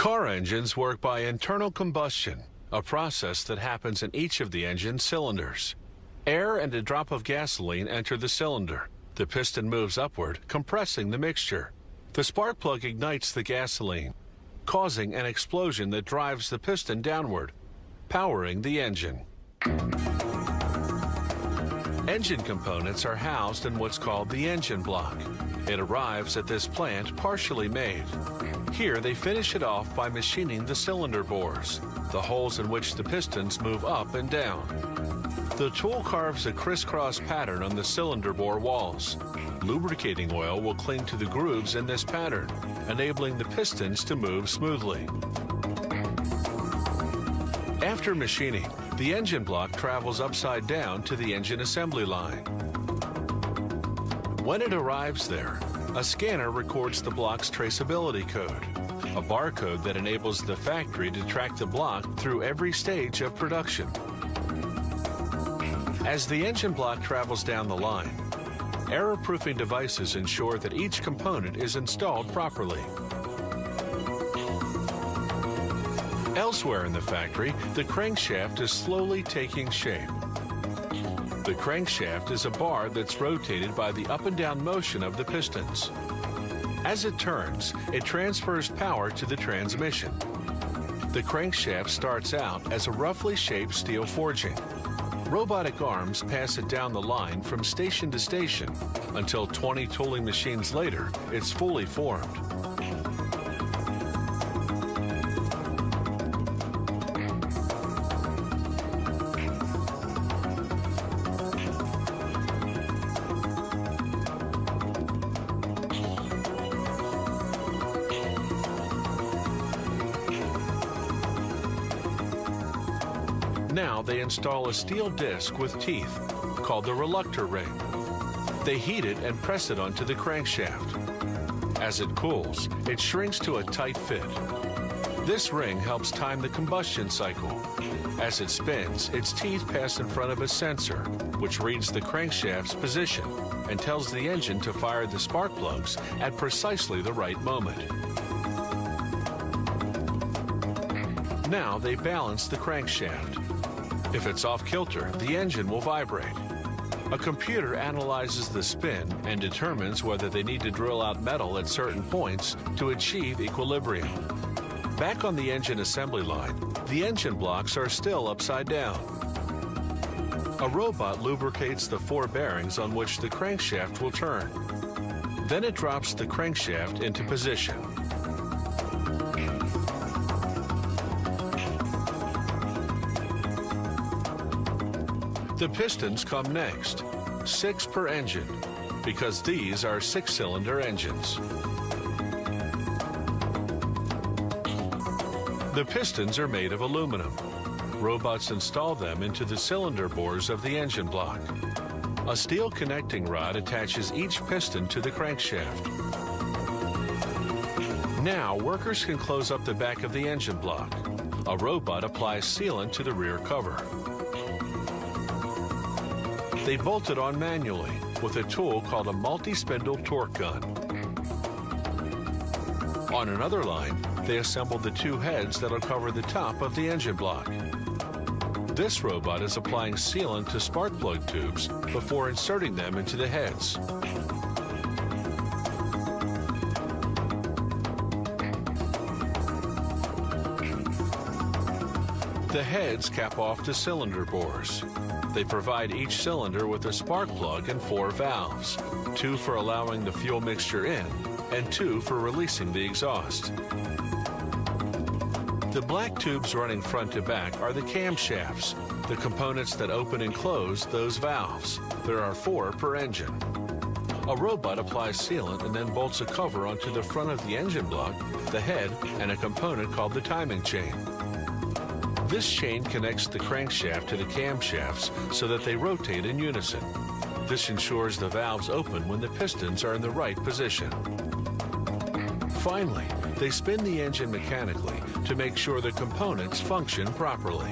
Car engines work by internal combustion, a process that happens in each of the engine cylinders. Air and a drop of gasoline enter the cylinder. The piston moves upward, compressing the mixture. The spark plug ignites the gasoline, causing an explosion that drives the piston downward, powering the engine. Engine components are housed in what's called the engine block. It arrives at this plant partially made. Here they finish it off by machining the cylinder bores, the holes in which the pistons move up and down. The tool carves a crisscross pattern on the cylinder bore walls. Lubricating oil will cling to the grooves in this pattern, enabling the pistons to move smoothly. After machining, the engine block travels upside down to the engine assembly line. When it arrives there, a scanner records the block's traceability code, a barcode that enables the factory to track the block through every stage of production. As the engine block travels down the line, error-proofing devices ensure that each component is installed properly. Elsewhere in the factory, the crankshaft is slowly taking shape. The crankshaft is a bar that's rotated by the up and down motion of the pistons. As it turns, it transfers power to the transmission. The crankshaft starts out as a roughly shaped steel forging. Robotic arms pass it down the line from station to station until 20 tooling machines later, it's fully formed. Now they install a steel disc with teeth, called the reluctor ring. They heat it and press it onto the crankshaft. As it cools, it shrinks to a tight fit. This ring helps time the combustion cycle. As it spins, its teeth pass in front of a sensor, which reads the crankshaft's position and tells the engine to fire the spark plugs at precisely the right moment. Now they balance the crankshaft. If it's off kilter, the engine will vibrate. A computer analyzes the spin and determines whether they need to drill out metal at certain points to achieve equilibrium. Back on the engine assembly line, the engine blocks are still upside down. A robot lubricates the 4 bearings on which the crankshaft will turn. Then it drops the crankshaft into position. The pistons come next, 6 per engine, because these are 6-cylinder engines. The pistons are made of aluminum. Robots install them into the cylinder bores of the engine block. A steel connecting rod attaches each piston to the crankshaft. Now, workers can close up the back of the engine block. A robot applies sealant to the rear cover. They bolt it on manually with a tool called a multi-spindle torque gun. On another line, they assemble the 2 heads that'll cover the top of the engine block. This robot is applying sealant to spark plug tubes before inserting them into the heads. The heads cap off the cylinder bores. They provide each cylinder with a spark plug and 4 valves, 2 for allowing the fuel mixture in and 2 for releasing the exhaust. The black tubes running front to back are the camshafts, the components that open and close those valves. There are 4 per engine. A robot applies sealant and then bolts a cover onto the front of the engine block, the head, and a component called the timing chain. This chain connects the crankshaft to the camshafts so that they rotate in unison. This ensures the valves open when the pistons are in the right position. Finally, they spin the engine mechanically to make sure the components function properly.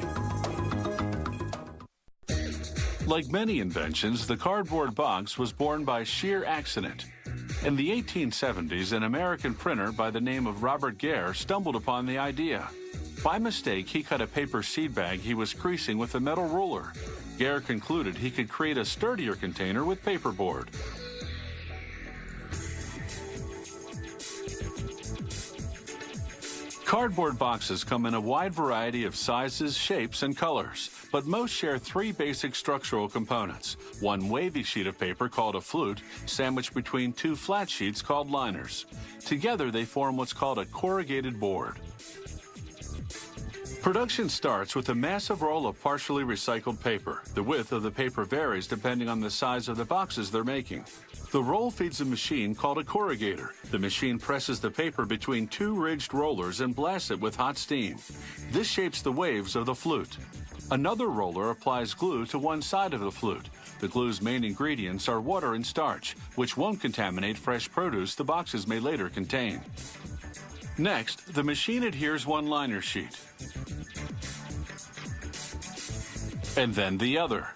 Like many inventions, the cardboard box was born by sheer accident. In the 1870s, an American printer by the name of Robert Gare stumbled upon the idea. By mistake, he cut a paper seed bag he was creasing with a metal ruler. Gare concluded he could create a sturdier container with paperboard. Cardboard boxes come in a wide variety of sizes, shapes, and colors, but most share three basic structural components. One wavy sheet of paper called a flute, sandwiched between two flat sheets called liners. Together, they form what's called a corrugated board. Production starts with a massive roll of partially recycled paper. The width of the paper varies depending on the size of the boxes they're making. The roll feeds a machine called a corrugator. The machine presses the paper between two ridged rollers and blasts it with hot steam. This shapes the waves of the flute. Another roller applies glue to one side of the flute. The glue's main ingredients are water and starch, which won't contaminate fresh produce the boxes may later contain. Next, the machine adheres one liner sheet, and then the other.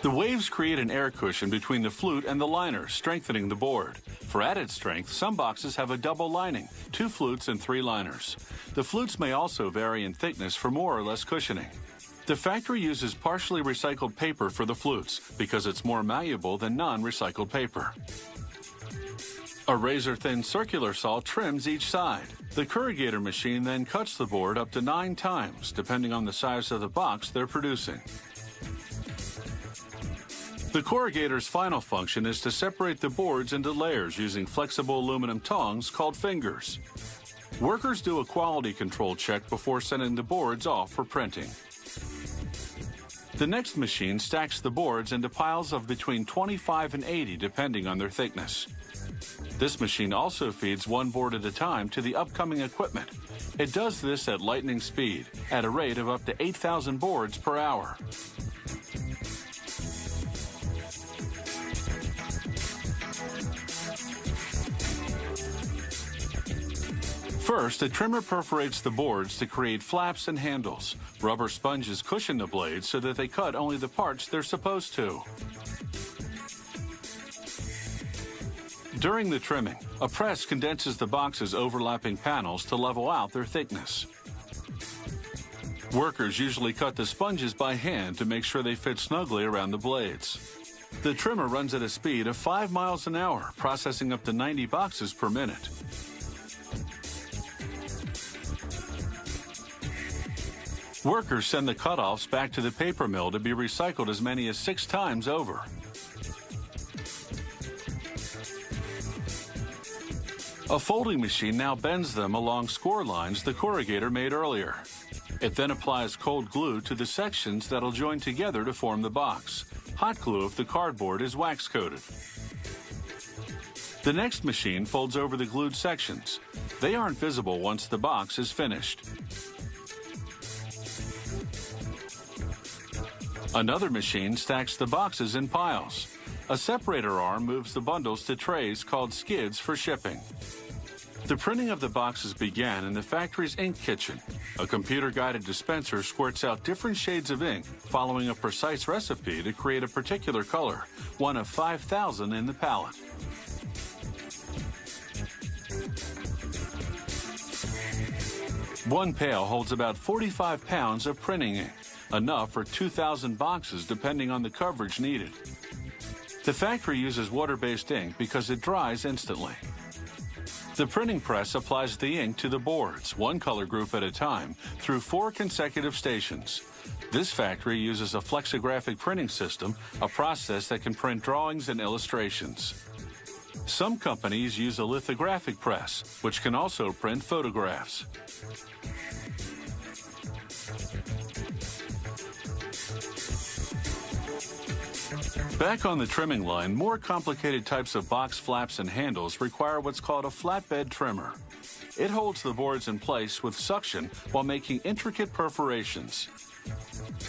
The waves create an air cushion between the flute and the liner, strengthening the board. For added strength, some boxes have a double lining, 2 flutes and 3 liners. The flutes may also vary in thickness for more or less cushioning. The factory uses partially recycled paper for the flutes because it's more malleable than non-recycled paper. A razor-thin circular saw trims each side. The corrugator machine then cuts the board up to 9 times, depending on the size of the box they're producing. The corrugator's final function is to separate the boards into layers using flexible aluminum tongs called fingers. Workers do a quality control check before sending the boards off for printing. The next machine stacks the boards into piles of between 25 and 80 depending on their thickness. This machine also feeds one board at a time to the upcoming equipment. It does this at lightning speed, at a rate of up to 8,000 boards per hour. First, a trimmer perforates the boards to create flaps and handles. Rubber sponges cushion the blades so that they cut only the parts they're supposed to. During the trimming, a press condenses the box's overlapping panels to level out their thickness. Workers usually cut the sponges by hand to make sure they fit snugly around the blades. The trimmer runs at a speed of 5 miles an hour, processing up to 90 boxes per minute. Workers send the cutoffs back to the paper mill to be recycled as many as 6 times over. A folding machine now bends them along score lines the corrugator made earlier. It then applies cold glue to the sections that'll join together to form the box. Hot glue if the cardboard is wax-coated. The next machine folds over the glued sections. They aren't visible once the box is finished. Another machine stacks the boxes in piles. A separator arm moves the bundles to trays called skids for shipping. The printing of the boxes began in the factory's ink kitchen. A computer-guided dispenser squirts out different shades of ink, following a precise recipe to create a particular color, one of 5,000 in the palette. One pail holds about 45 pounds of printing ink, enough for 2,000 boxes depending on the coverage needed. The factory uses water-based ink because it dries instantly. The printing press applies the ink to the boards, one color group at a time, through 4 consecutive stations. This factory uses a flexographic printing system, a process that can print drawings and illustrations. Some companies use a lithographic press, which can also print photographs. Back on the trimming line, more complicated types of box flaps and handles require what's called a flatbed trimmer. It holds the boards in place with suction while making intricate perforations.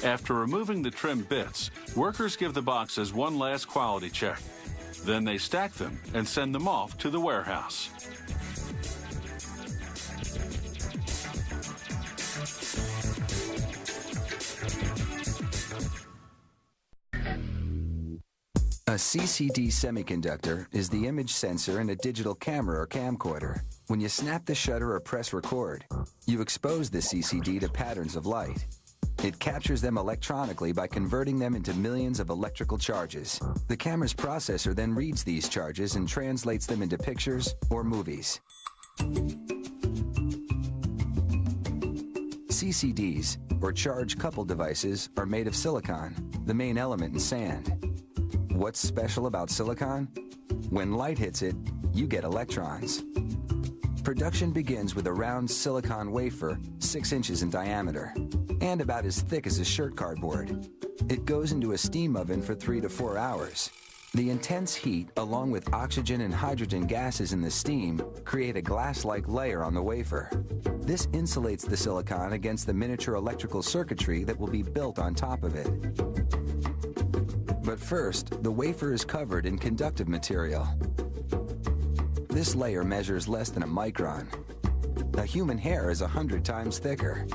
After removing the trim bits, workers give the boxes one last quality check. Then they stack them and send them off to the warehouse. A CCD semiconductor is the image sensor in a digital camera or camcorder. When you snap the shutter or press record, you expose the CCD to patterns of light. It captures them electronically by converting them into millions of electrical charges. The camera's processor then reads these charges and translates them into pictures or movies. CCDs, or charge-coupled devices, are made of silicon, the main element in sand. What's special about silicon? When light hits it, you get electrons. Production begins with a round silicon wafer 6 inches in diameter and about as thick as a shirt cardboard. It goes into a steam oven for 3 to 4 hours. The intense heat, along with oxygen and hydrogen gases in the steam, create a glass-like layer on the wafer. This insulates the silicon against the miniature electrical circuitry that will be built on top of it. But first, the wafer is covered in conductive material. This layer measures less than a micron. A human hair is 100 times thicker.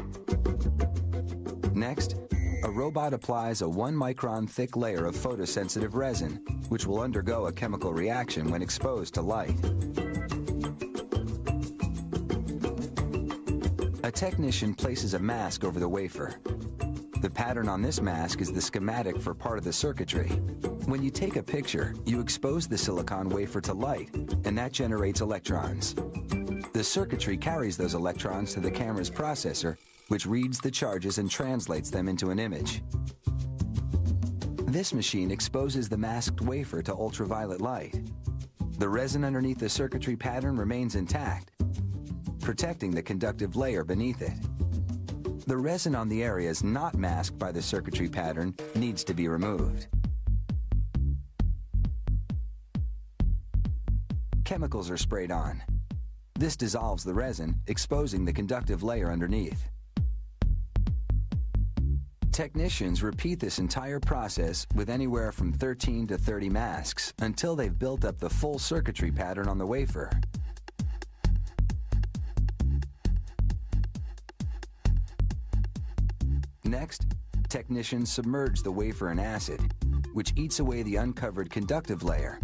Next, a robot applies a 1-micron thick layer of photosensitive resin, which will undergo a chemical reaction when exposed to light. A technician places a mask over the wafer. The pattern on this mask is the schematic for part of the circuitry. When you take a picture, you expose the silicon wafer to light, and that generates electrons. The circuitry carries those electrons to the camera's processor, which reads the charges and translates them into an image. This machine exposes the masked wafer to ultraviolet light. The resin underneath the circuitry pattern remains intact, protecting the conductive layer beneath it. The resin on the areas not masked by the circuitry pattern needs to be removed. Chemicals are sprayed on. This dissolves the resin, exposing the conductive layer underneath. Technicians repeat this entire process with anywhere from 13 to 30 masks until they've built up the full circuitry pattern on the wafer. Next, technicians submerge the wafer in acid, which eats away the uncovered conductive layer.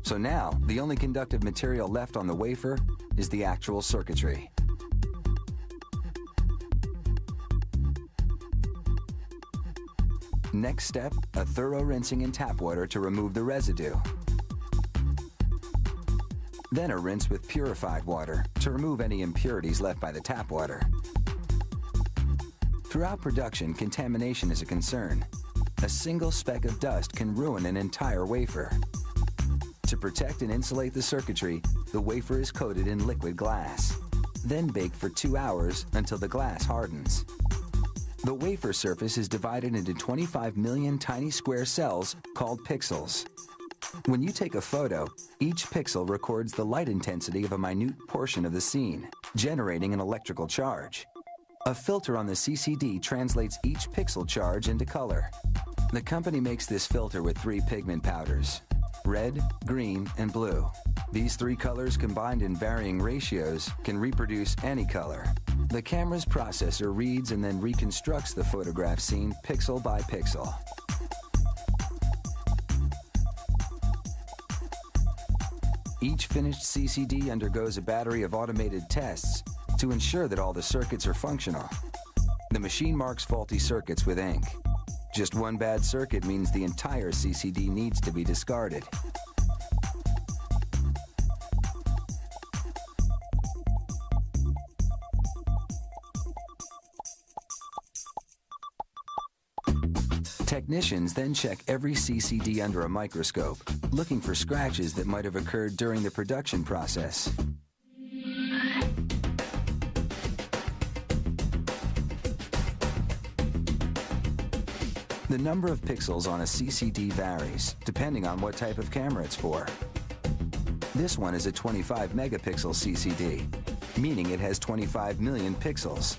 So now, the only conductive material left on the wafer is the actual circuitry. Next step, a thorough rinsing in tap water to remove the residue. Then a rinse with purified water to remove any impurities left by the tap water. Throughout production, contamination is a concern. A single speck of dust can ruin an entire wafer. To protect and insulate the circuitry, the wafer is coated in liquid glass, then baked for 2 hours until the glass hardens. The wafer surface is divided into 25 million tiny square cells called pixels. When you take a photo, each pixel records the light intensity of a minute portion of the scene, generating an electrical charge. A filter on the CCD translates each pixel charge into color. The company makes this filter with 3 pigment powders: red, green, and blue. These 3 colors combined in varying ratios can reproduce any color. The camera's processor reads and then reconstructs the photograph scene pixel by pixel. Each finished CCD undergoes a battery of automated tests to ensure that all the circuits are functional. The machine marks faulty circuits with ink. Just one bad circuit means the entire CCD needs to be discarded. Technicians then check every CCD under a microscope, looking for scratches that might have occurred during the production process. The number of pixels on a CCD varies, depending on what type of camera it's for. This one is a 25 megapixel CCD, meaning it has 25 million pixels.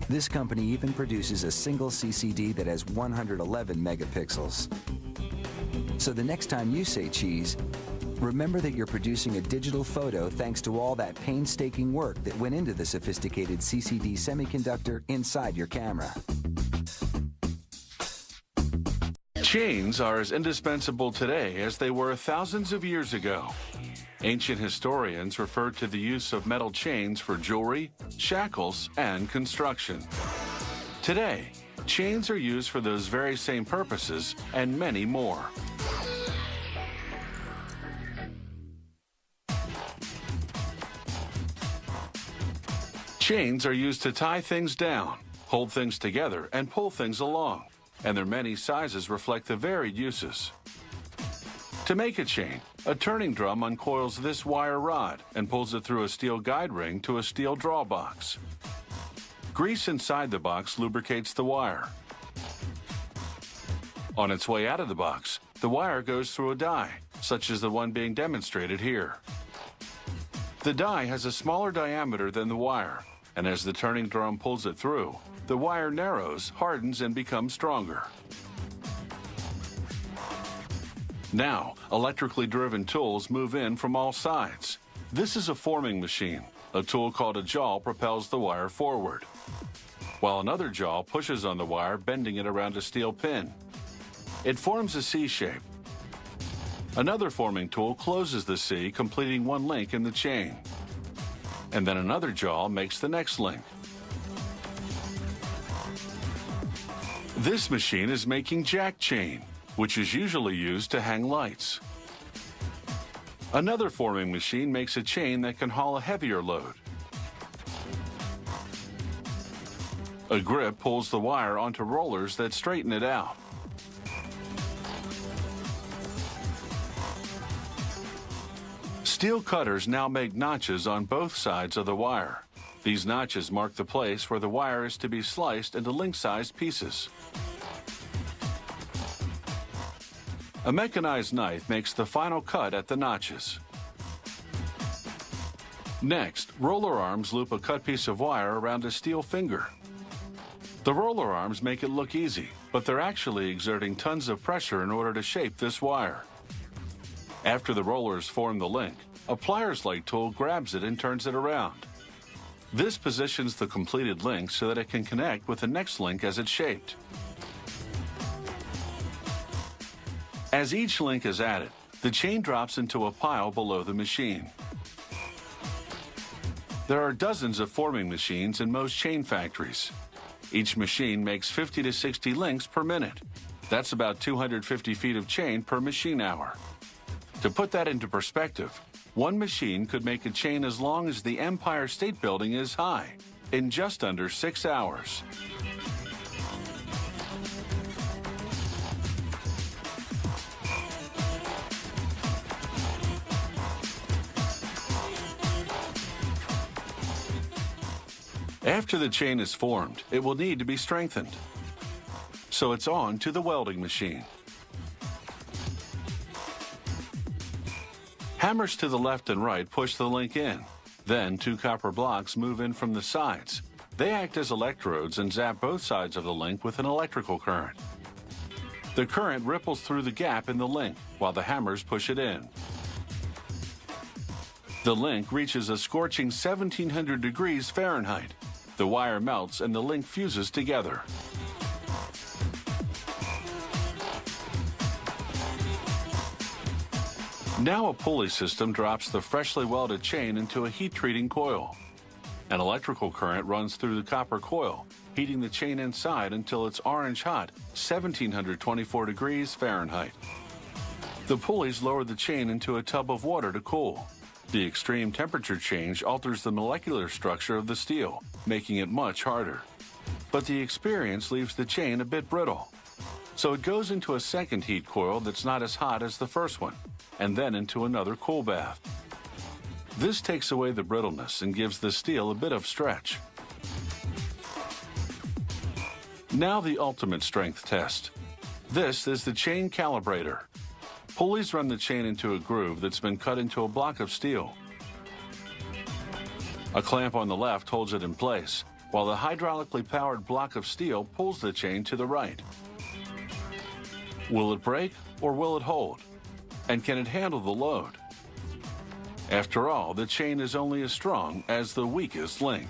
This company even produces a single CCD that has 111 megapixels. So the next time you say cheese, remember that you're producing a digital photo thanks to all that painstaking work that went into the sophisticated CCD semiconductor inside your camera. Chains are as indispensable today as they were thousands of years ago. Ancient historians referred to the use of metal chains for jewelry, shackles, and construction. Today, chains are used for those very same purposes and many more. Chains are used to tie things down, hold things together, and pull things along, and their many sizes reflect the varied uses. To make a chain, a turning drum uncoils this wire rod and pulls it through a steel guide ring to a steel draw box. Grease inside the box lubricates the wire. On its way out of the box, the wire goes through a die, such as the one being demonstrated here. The die has a smaller diameter than the wire, and as the turning drum pulls it through, the wire narrows, hardens, and becomes stronger. Now, electrically driven tools move in from all sides. This is a forming machine. A tool called a jaw propels the wire forward, while another jaw pushes on the wire, bending it around a steel pin. It forms a C shape. Another forming tool closes the C, completing one link in the chain. And then another jaw makes the next link. This machine is making jack chain, which is usually used to hang lights. Another forming machine makes a chain that can haul a heavier load. A grip pulls the wire onto rollers that straighten it out. Steel cutters now make notches on both sides of the wire. These notches mark the place where the wire is to be sliced into link-sized pieces. A mechanized knife makes the final cut at the notches. Next, roller arms loop a cut piece of wire around a steel finger. The roller arms make it look easy, but they're actually exerting tons of pressure in order to shape this wire. After the rollers form the link, a pliers-like tool grabs it and turns it around. This positions the completed link so that it can connect with the next link as it's shaped. As each link is added, the chain drops into a pile below the machine. There are dozens of forming machines in most chain factories. Each machine makes 50 to 60 links per minute. That's about 250 feet of chain per machine hour. To put that into perspective, one machine could make a chain as long as the Empire State Building is high in just under 6 hours. After the chain is formed, it will need to be strengthened. So it's on to the welding machine. Hammers to the left and right push the link in. Then 2 copper blocks move in from the sides. They act as electrodes and zap both sides of the link with an electrical current. The current ripples through the gap in the link while the hammers push it in. The link reaches a scorching 1700 degrees Fahrenheit. The wire melts and the link fuses together. Now a pulley system drops the freshly welded chain into a heat-treating coil. An electrical current runs through the copper coil, heating the chain inside until it's orange-hot, 1724 degrees Fahrenheit. The pulleys lower the chain into a tub of water to cool. The extreme temperature change alters the molecular structure of the steel, making it much harder. But the experience leaves the chain a bit brittle. So it goes into a second heat coil that's not as hot as the first one, and then into another cool bath. This takes away the brittleness and gives the steel a bit of stretch. Now the ultimate strength test. This is the chain calibrator. Pulleys run the chain into a groove that's been cut into a block of steel. A clamp on the left holds it in place, while the hydraulically powered block of steel pulls the chain to the right. Will it break or will it hold? And can it handle the load? After all, the chain is only as strong as the weakest link.